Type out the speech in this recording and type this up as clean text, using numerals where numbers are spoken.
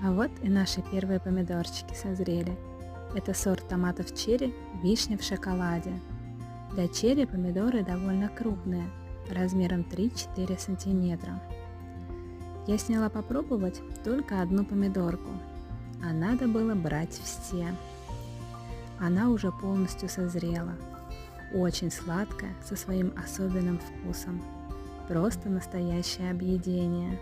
А вот и наши первые помидорчики созрели. Это сорт томатов черри «Вишня в шоколаде». Для черри помидоры довольно крупные, размером 3-4 сантиметра. Я сняла попробовать только одну помидорку, а надо было брать все. Она уже полностью созрела. Очень сладкая, со своим особенным вкусом. Просто настоящее объедение.